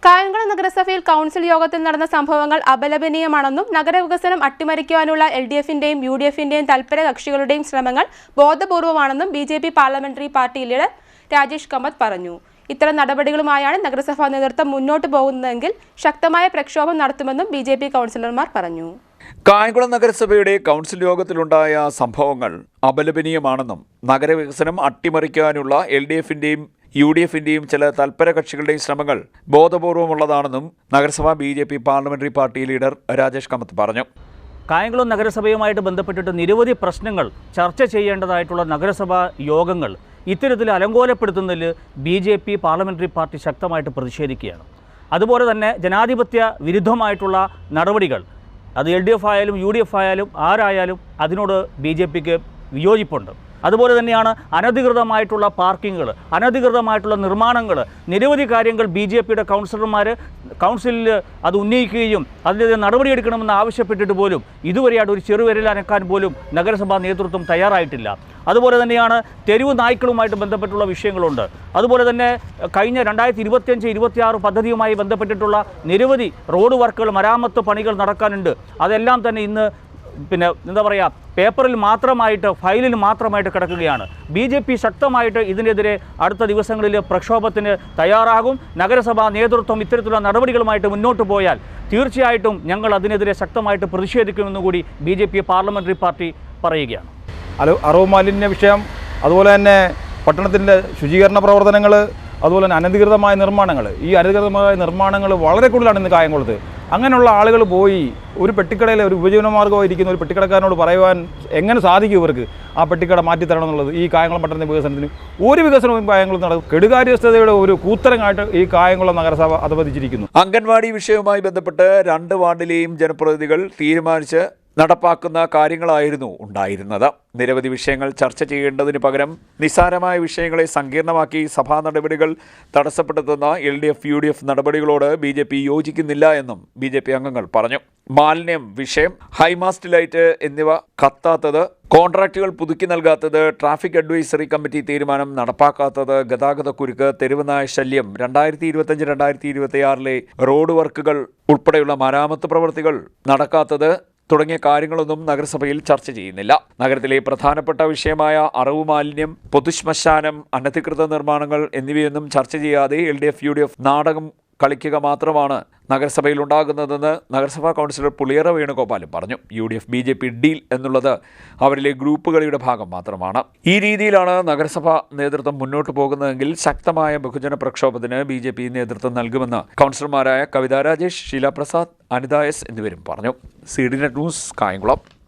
കായംകുളം നഗരസഭയിൽ കൗൺസിൽ യോഗത്തിൽ നടന്ന സംഭവങ്ങൾ അപലപനീയമാണെന്നും നഗരവികസനം അട്ടിമറിക്കുവാനുള്ള LDFന്റെയും UDFന്റെയും തൽപര കക്ഷികളുടെയും ശ്രമങ്ങൾ ബോധപൂർവമാണെന്നും BJP parliamentary party leader Rajesh Kamath പറഞ്ഞു. ഇത്തരം നടപടികളുമായാണ് നഗരസഭാ നേതൃത്വം മുന്നോട്ട് പോകുന്നതെങ്കിൽ ശക്തമായ പ്രക്ഷോഭം നടത്തുമെന്നും BJP കൗൺസിലർമാർ പറഞ്ഞു. കായംകുളം നഗരസഭയുടെ കൗൺസിൽ യോഗത്തിലുണ്ടായ സംഭവങ്ങൾ അപലപനീയമാണെന്നും നഗരവികസനം അട്ടിമറിക്കാനുള്ള LDFന്റെയും UDFന്റെയും ചില തൽപര കക്ഷികളുടെയും ശ്രമങ്ങൾ ബോധപൂർവമുള്ളതാണെന്നും നഗരസഭ BJP parliamentary party leader Rajesh Kamath പറഞ്ഞു. കായംകുളം നഗരസഭയുമായിട്ട് ബന്ധപ്പെട്ടിട്ട് നിരവധി പ്രശ്നങ്ങൾ ചർച്ച ചെയ്യേണ്ടതായിട്ടുള്ള നഗരസഭാ യോഗങ്ങൾ ഇത്തരത്തിൽ അലങ്കോലപ്പെടുത്തുന്നതിൽ BJP പാർലമെന്ററി പാർട്ടി ശക്തമായിട്ട് പ്രതിഷേധിക്കുകയാണ്. അതുപോലെ തന്നെ ജനാധിപത്യ വിരുദ്ധമായിട്ടുള്ള നടപടികൾ അത് LDF ആയാലും UDF ആയാലും ആരായാലും അതിനോട് BJPക്ക് വിയോജിപ്പുണ്ട്. അതുപോലെ തന്നെയാണ് അനധികൃതമായിട്ടുള്ള പാർക്കിങ്ങുകൾ, അനധികൃതമായിട്ടുള്ള നിർമ്മാണങ്ങൾ, നിരവധി കാര്യങ്ങൾ BJPയുടെ കൗൺസിലർമാർ കൗൺസിലിൽ അത് ഉന്നയിക്കുകയും അതിനെതിരെ നടപടിയെടുക്കണമെന്ന് ആവശ്യപ്പെട്ടിട്ട് പോലും ഇതുവരെയായിട്ട് ഒരു ചെറുവിരൽ അനക്കാൻ പോലും നഗരസഭാ നേതൃത്വം തയ്യാറായിട്ടില്ല. അതുപോലെ തന്നെയാണ് തെരുവ് നായ്ക്കളുമായിട്ട് ബന്ധപ്പെട്ടുള്ള വിഷയങ്ങളുണ്ട്. അതുപോലെ തന്നെ കഴിഞ്ഞ 2025-26 പദ്ധതിയുമായി ബന്ധപ്പെട്ടിട്ടുള്ള നിരവധി റോഡ് വർക്കുകൾ, മരാമത്ത് പണികൾ നടക്കാനുണ്ട്. അതെല്ലാം തന്നെ ഇന്ന് എന്താ പറയുക, പേപ്പറിൽ മാത്രമായിട്ട്, ഫയലിൽ മാത്രമായിട്ട് കിടക്കുകയാണ്. BJP ശക്തമായിട്ട് ഇതിനെതിരെ അടുത്ത ദിവസങ്ങളിൽ പ്രക്ഷോഭത്തിന് തയ്യാറാകും. നഗരസഭാ നേതൃത്വം ഇത്തരത്തിലുള്ള നടപടികളുമായിട്ട് മുന്നോട്ട് പോയാൽ തീർച്ചയായിട്ടും ഞങ്ങൾ അതിനെതിരെ ശക്തമായിട്ട് പ്രതിഷേധിക്കുമെന്ന് കൂടി BJP പാർലമെന്ററി പാർട്ടി പറയുകയാണ്. അറവ് മാലിന്യ വിഷയം, അതുപോലെ തന്നെ പട്ടണത്തിൻ്റെ ശുചീകരണ പ്രവർത്തനങ്ങൾ, അതുപോലെ തന്നെ അനധികൃതമായ നിർമ്മാണങ്ങൾ, ഈ അനധികൃതമായ നിർമ്മാണങ്ങൾ വളരെ കൂടുതലാണ് ഇന്ന് കായംകുളത്ത്. അങ്ങനെയുള്ള ആളുകൾ പോയി ഒരു പെട്ടിക്കടയിൽ ഒരു ഉപജീവനമാർഗ്ഗമായി ഇരിക്കുന്ന ഒരു പെട്ടിക്കടക്കാരനോട് പറയുവാൻ എങ്ങനെ സാധിക്കും ഇവർക്ക് ആ പെട്ടിക്കട മാറ്റിത്തരണം എന്നുള്ളത്? ഈ കായംകുളം പട്ടണത്തിൻ്റെ വികസനത്തിന് ഒരു വികസനവും കായംകുളത്ത് നടക്കും. കെടുകാര്യസ്ഥതയുടെ ഒരു കൂത്തരങ്ങായിട്ട് ഈ കായംകുളം നഗരസഭ അധപതിച്ചിരിക്കുന്നു. അംഗൻവാടി വിഷയവുമായി ബന്ധപ്പെട്ട് 2 വാർഡിലെയും ജനപ്രതിനിധികൾ തീരുമാനിച്ച് നടപ്പാക്കുന്ന കാര്യങ്ങളായിരുന്നു ഉണ്ടായിരുന്നത്. നിരവധി വിഷയങ്ങൾ ചർച്ച ചെയ്യേണ്ടതിന് പകരം നിസ്സാരമായ വിഷയങ്ങളെ സങ്കീർണമാക്കി സഭാ നടപടികൾ തടസ്സപ്പെടുത്തുന്ന LDF-UDF നടപടികളോട് BJP യോജിക്കുന്നില്ല എന്നും BJP അംഗങ്ങൾ പറഞ്ഞു. മാലിന്യം വിഷയം, ഹൈമാസ്റ്റ് ലൈറ്റ് എന്നിവ കത്താത്തത്, കോൺട്രാക്റ്റുകൾ പുതുക്കി നൽകാത്തത്, ട്രാഫിക് അഡ്വൈസറി കമ്മിറ്റി തീരുമാനം നടപ്പാക്കാത്തത്, ഗതാഗത കുരുക്ക്, തെരുവുനായ ശല്യം, 2025-2026 റോഡ് വർക്കുകൾ ഉൾപ്പെടെയുള്ള മരാമത്ത് പ്രവൃത്തികൾ നടക്കാത്തത് തുടങ്ങിയ കാര്യങ്ങളൊന്നും നഗരസഭയിൽ ചർച്ച ചെയ്യുന്നില്ല. നഗരത്തിലെ പ്രധാനപ്പെട്ട വിഷയമായ അറവ് മാലിന്യം, പൊതുശ്മശാനം, അനധികൃത നിർമ്മാണങ്ങൾ എന്നിവയൊന്നും ചർച്ച ചെയ്യാതെ LDF-UDF നാടകം കളിക്കുക മാത്രമാണ് നഗരസഭയിൽ ഉണ്ടാകുന്നതെന്ന് നഗരസഭാ കൗൺസിലർ പുളിയറ വേണുഗോപാലും പറഞ്ഞു. UDF-BJP ഡീൽ എന്നുള്ളത് അവരിലെ ഗ്രൂപ്പ് കളിയുടെ ഭാഗം മാത്രമാണ്. ഈ രീതിയിലാണ് നഗരസഭാ നേതൃത്വം മുന്നോട്ട് പോകുന്നതെങ്കിൽ ശക്തമായ ബഹുജന പ്രക്ഷോഭത്തിന് BJP നേതൃത്വം നൽകുമെന്ന് കൗൺസിലർമാരായ കവിത രാജേഷ്, ഷീല പ്രസാദ്, അനിത S എന്നിവരും പറഞ്ഞു. CDNet news, Kayamkulam.